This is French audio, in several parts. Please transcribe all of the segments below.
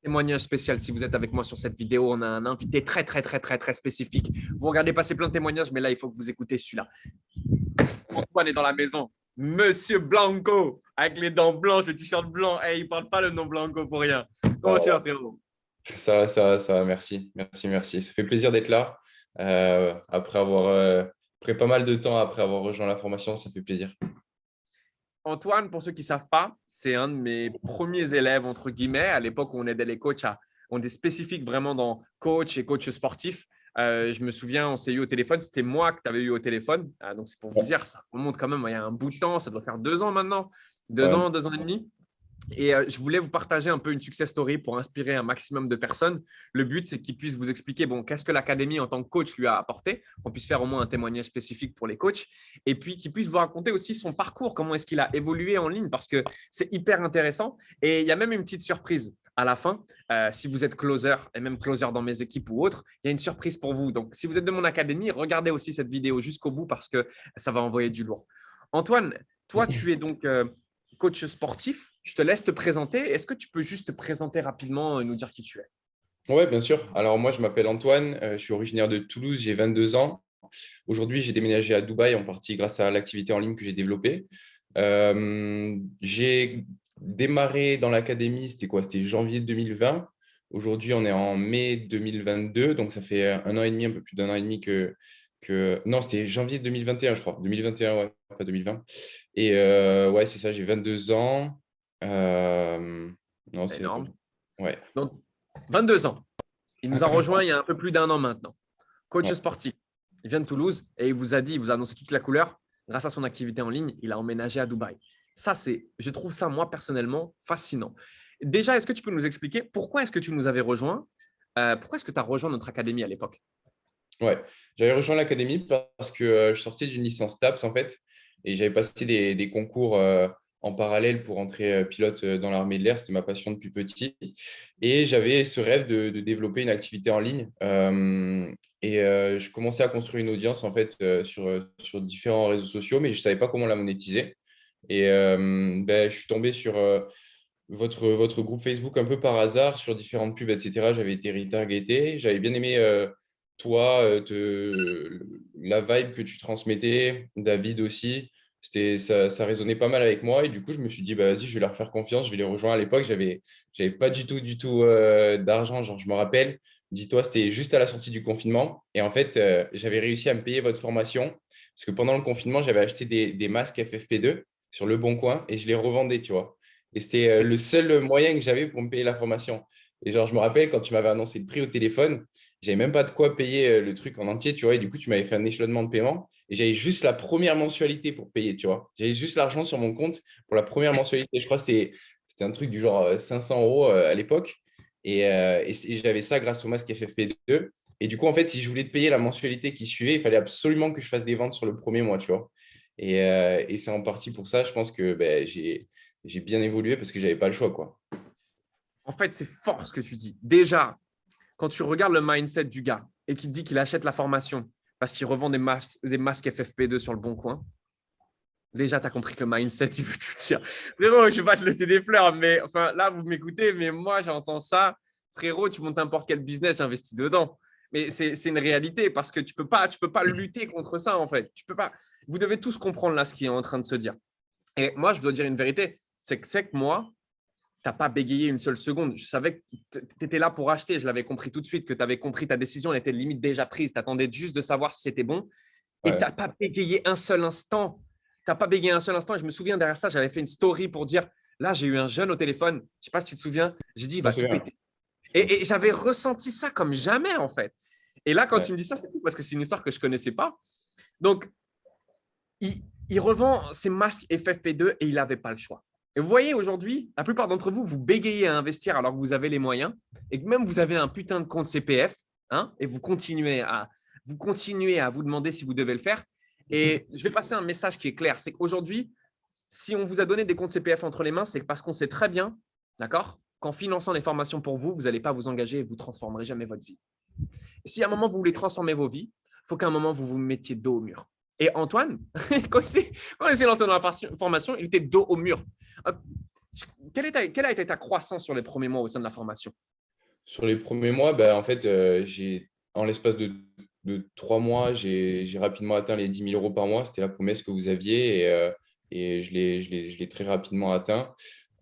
Témoignage spécial. Si vous êtes avec moi sur cette vidéo, on a un invité très, très, très, très, très spécifique. Vous regardez passer plein de témoignages, mais là, il faut que vous écoutez celui-là. Antoine est dans la maison. Monsieur Blanco, avec les dents blanches, le t-shirt blanc. Hey, il ne parle pas le nom Blanco pour rien. Comment tu vas, Voilà. frérot? Ça va, merci. Merci, merci. Ça fait plaisir d'être là. Après avoir, après pas mal de temps, après avoir rejoint la formation, ça fait plaisir. Antoine, pour ceux qui ne savent pas, c'est un de mes premiers élèves, entre guillemets, à l'époque où on aidait les coachs on est spécifique vraiment dans coach et coach sportif. Je me souviens, on s'est eu au téléphone, c'était moi que tu avais eu au téléphone. Donc, c'est pour vous Ouais, dire, ça remonte quand même il y a un bout de temps, ça doit faire 2 ans maintenant, ouais. 2 ans et demi. Et je voulais vous partager un peu une success story pour inspirer un maximum de personnes. Le but, c'est qu'il puisse vous expliquer bon, qu'est-ce que l'académie en tant que coach lui a apporté, qu'on puisse faire au moins un témoignage spécifique pour les coachs, et puis qu'il puisse vous raconter aussi son parcours, comment est-ce qu'il a évolué en ligne, parce que c'est hyper intéressant. Et il y a même une petite surprise à la fin. Si vous êtes closer, et même closer dans mes équipes ou autres, il y a une surprise pour vous. Donc, si vous êtes de mon académie, regardez aussi cette vidéo jusqu'au bout parce que ça va envoyer du lourd. Antoine, toi, tu es donc coach sportif. Je te laisse te présenter. Est-ce que tu peux juste te présenter rapidement et nous dire qui tu es? Ouais, bien sûr. Alors moi, je m'appelle Antoine, je suis originaire de Toulouse, j'ai 22 ans. Aujourd'hui, j'ai déménagé à Dubaï en partie grâce à l'activité en ligne que j'ai développée. J'ai démarré dans l'académie, c'était quoi? C'était janvier 2020. Aujourd'hui, on est en mai 2022, donc ça fait un an et demi, un peu plus d'un an et demi que... Non, c'était janvier 2021, je crois. 2021, ouais, pas 2020. Et ouais, c'est ça, j'ai 22 ans. Euh, Non, C'est c'est à peu énorme. près. Ouais. Donc, 22 ans. Il nous a rejoint il y a un peu plus d'1 an maintenant. Coach Ouais. sportif. Il vient de Toulouse et il vous a dit, il vous a annoncé toute la couleur. Grâce à son activité en ligne, il a emménagé à Dubaï. Ça, je trouve ça, moi, personnellement, fascinant. Déjà, est-ce que tu peux nous expliquer pourquoi est-ce que tu nous avais rejoint? Pourquoi est-ce que tu as rejoint notre académie à l'époque? Ouais, j'avais rejoint l'académie parce que je sortais d'une licence TAPS en fait, et j'avais passé des concours en parallèle pour entrer pilote dans l'armée de l'air. C'était ma passion depuis petit. Et j'avais ce rêve de développer une activité en ligne. Je commençais à construire une audience en fait sur différents réseaux sociaux, mais je ne savais pas comment la monétiser. Je suis tombé sur votre groupe Facebook un peu par hasard, sur différentes pubs, etc. J'avais été retargeté. J'avais bien aimé toi, la vibe que tu transmettais, David aussi. Ça résonnait pas mal avec moi. Et du coup, je me suis dit, bah, vas-y, je vais leur faire confiance, je vais les rejoindre. À l'époque, j'avais pas du tout d'argent. Genre, je me rappelle, dis-toi, c'était juste à la sortie du confinement. Et en fait, j'avais réussi à me payer votre formation. Parce que pendant le confinement, j'avais acheté des masques FFP2 sur Le Bon Coin et je les revendais, tu vois. Et c'était le seul moyen que j'avais pour me payer la formation. Et genre, je me rappelle quand tu m'avais annoncé le prix au téléphone, j'avais même pas de quoi payer le truc en entier, tu vois. Et du coup, tu m'avais fait un échelonnement de paiement et j'avais juste la première mensualité pour payer, tu vois. J'avais juste l'argent sur mon compte pour la première mensualité. Je crois que c'était un truc du genre 500 euros à l'époque. Et j'avais ça grâce au masque FFP2. Et du coup, en fait, si je voulais te payer la mensualité qui suivait, il fallait absolument que je fasse des ventes sur le premier mois, tu vois. Et c'est en partie pour ça, je pense que ben, j'ai bien évolué parce que j'avais pas le choix, quoi. En fait, c'est fort ce que tu dis. Déjà, quand tu regardes le mindset du gars et qu'il dit qu'il achète la formation parce qu'il revend des masques FFP2 sur le bon coin, déjà, tu as compris que le mindset, il veut tout dire. Frérot, je ne vais pas te jeter des fleurs, mais enfin, là, vous m'écoutez, mais moi, j'entends ça. Frérot, tu montes n'importe quel business, j'investis dedans. Mais c'est une réalité parce que tu peux pas lutter contre ça, en fait. Tu peux pas. Vous devez tous comprendre là ce qui est en train de se dire. Et moi, je dois dire une vérité. C'est que moi, tu n'as pas bégayé une seule seconde. Je savais que tu étais là pour acheter. Je l'avais compris tout de suite, que tu avais compris ta décision, elle était limite déjà prise. Tu attendais juste de savoir si c'était bon. Et tu Ouais, n'as pas bégayé un seul instant. Tu n'as pas bégayé un seul instant. Et je me souviens derrière ça, j'avais fait une story pour dire, là, j'ai eu un jeune au téléphone. Je ne sais pas si tu te souviens. J'ai dit, il je me va tout souviens. péter. Et j'avais ressenti ça comme jamais, en fait. Et là, quand Ouais. tu me dis ça, c'est fou parce que c'est une histoire que je ne connaissais pas. Donc, il revend ses masques FFP2 et il n'avait pas le choix. Et vous voyez, aujourd'hui, la plupart d'entre vous, vous bégayez à investir alors que vous avez les moyens et que même vous avez un putain de compte CPF hein, et vous continuez à vous demander si vous devez le faire. Et je vais passer un message qui est clair. C'est qu'aujourd'hui, si on vous a donné des comptes CPF entre les mains, c'est parce qu'on sait très bien, d'accord, qu'en finançant les formations pour vous, vous n'allez pas vous engager et vous ne transformerez jamais votre vie. Et si à un moment, vous voulez transformer vos vies, il faut qu'à un moment, vous vous mettiez dos au mur. Et Antoine, quand il s'est lancé dans la formation, il était dos au mur. Quelle a été ta croissance sur les premiers mois au sein de la formation? Sur les premiers mois, bah, en fait, en l'espace de 3 mois, j'ai rapidement atteint les 10 000 € par mois. C'était la promesse que vous aviez et je l'ai très rapidement atteint.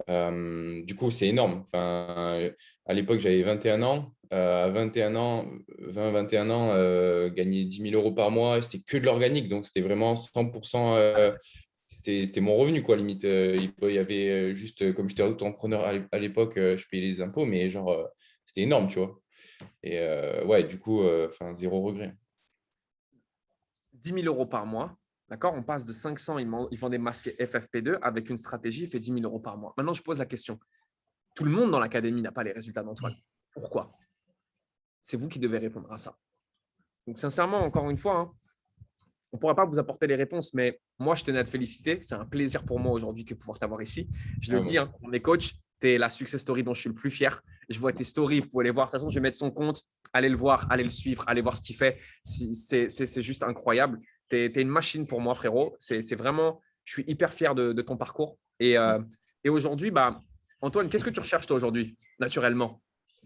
Du coup, c'est énorme. Enfin, à l'époque, j'avais 21 ans. À 21 ans, 20-21 ans, gagner 10 000 € par mois, c'était que de l'organique. Donc, c'était vraiment 100%. C'était mon revenu, quoi, limite. Il y avait juste, comme j'étais auto-entrepreneur à l'époque, je payais les impôts, mais genre, c'était énorme, tu vois. Et ouais, du coup, enfin, zéro regret. 10 000 € par mois. D'accord. On passe de 500, ils font des masques FFP2 avec une stratégie, il fait 10 000 € par mois. Maintenant, je pose la question. Tout le monde dans l'académie n'a pas les résultats d'Antoine. Pourquoi? C'est vous qui devez répondre à ça. Donc, sincèrement, encore une fois, hein, on ne pourra pas vous apporter les réponses, mais moi, je tenais à te féliciter. C'est un plaisir pour moi aujourd'hui de pouvoir t'avoir ici. Je le Ah dis, bon. hein, pour mes coachs, tu es la success story dont je suis le plus fier. Je vois tes stories, vous pouvez les voir. De toute façon, je vais mettre son compte. Allez le voir, allez le suivre, allez voir ce qu'il fait. C'est juste incroyable. Tu es une machine pour moi, frérot. C'est vraiment, je suis hyper fier de ton parcours. Et aujourd'hui, bah, Antoine, qu'est-ce que tu recherches toi aujourd'hui, naturellement?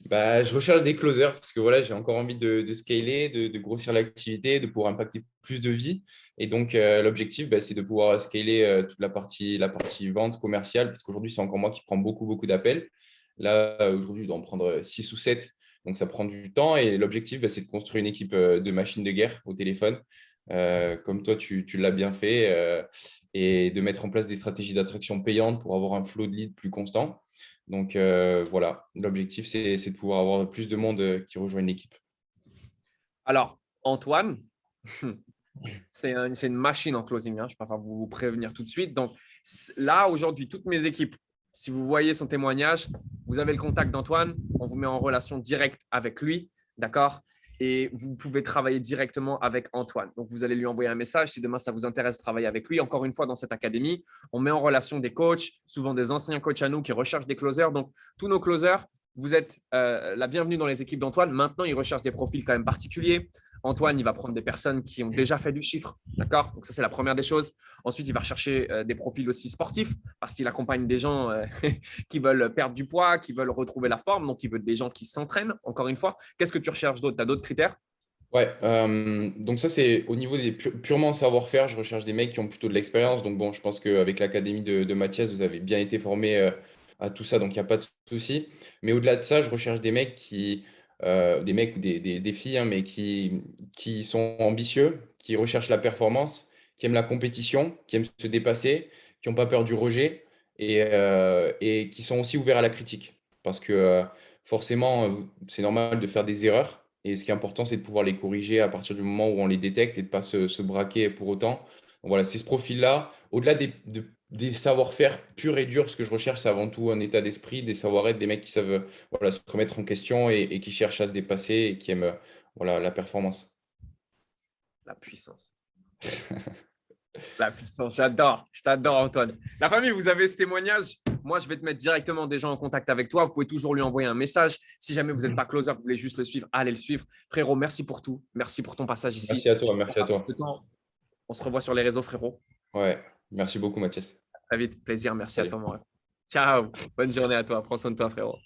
Bah, je recherche des closers parce que voilà, j'ai encore envie de scaler, de grossir l'activité, de pouvoir impacter plus de vies. Et donc, l'objectif, bah, c'est de pouvoir scaler toute la partie vente commerciale parce qu'aujourd'hui, c'est encore moi qui prends beaucoup, beaucoup d'appels. Là, aujourd'hui, je dois en prendre 6 ou 7. Donc, ça prend du temps. Et l'objectif, bah, c'est de construire une équipe de machines de guerre au téléphone, comme toi, tu l'as bien fait, et de mettre en place des stratégies d'attraction payantes pour avoir un flow de leads plus constant. Donc voilà, l'objectif, c'est de pouvoir avoir plus de monde qui rejoignent l'équipe. Alors, Antoine, c'est une machine en closing, hein. Je préfère vous prévenir tout de suite. Donc là, aujourd'hui, toutes mes équipes, si vous voyez son témoignage, vous avez le contact d'Antoine. On vous met en relation directe avec lui. D'accord? Et vous pouvez travailler directement avec Antoine. Donc, vous allez lui envoyer un message si demain ça vous intéresse de travailler avec lui. Encore une fois, dans cette académie, on met en relation des coachs, souvent des anciens coachs à nous qui recherchent des closers. Donc, tous nos closers, vous êtes la bienvenue dans les équipes d'Antoine. Maintenant, il recherche des profils quand même particuliers. Antoine, il va prendre des personnes qui ont déjà fait du chiffre. D'accord? Donc, ça, c'est la première des choses. Ensuite, il va rechercher des profils aussi sportifs parce qu'il accompagne des gens qui veulent perdre du poids, qui veulent retrouver la forme. Donc, il veut des gens qui s'entraînent, encore une fois. Qu'est-ce que tu recherches d'autre? Tu as d'autres critères? Ouais, donc ça, c'est au niveau des purement savoir-faire. Je recherche des mecs qui ont plutôt de l'expérience. Donc bon, je pense qu'avec l'académie de Mathias, vous avez bien été formé à tout ça, donc il n'y a pas de souci. Mais au-delà de ça, je recherche des mecs des mecs ou des filles, hein, mais qui sont ambitieux, qui recherchent la performance, qui aiment la compétition, qui aiment se dépasser, qui n'ont pas peur du rejet et qui sont aussi ouverts à la critique. Parce que forcément, c'est normal de faire des erreurs. Et ce qui est important, c'est de pouvoir les corriger à partir du moment où on les détecte et de ne pas se braquer pour autant. Donc voilà, c'est ce profil-là. Au-delà des savoir-faire purs et durs, ce que je recherche, c'est avant tout un état d'esprit, des savoir-être, des mecs qui savent voilà, se remettre en question et qui cherchent à se dépasser et qui aiment voilà, la performance. La puissance. La puissance, j'adore. Je t'adore, Antoine. La famille, vous avez ce témoignage. Moi, je vais te mettre directement des gens en contact avec toi. Vous pouvez toujours lui envoyer un message. Si jamais vous n'êtes pas closer, vous voulez juste le suivre, allez le suivre. Frérot, merci pour tout. Merci pour ton passage ici. Merci à Je toi, te prends merci à pas plus toi. de temps. On se revoit sur les réseaux, frérot. Ouais, merci beaucoup, Mathias. Très vite. Plaisir. Merci à toi, Salut. mon ref. Ciao. Bonne journée à toi. Prends soin de toi, frérot.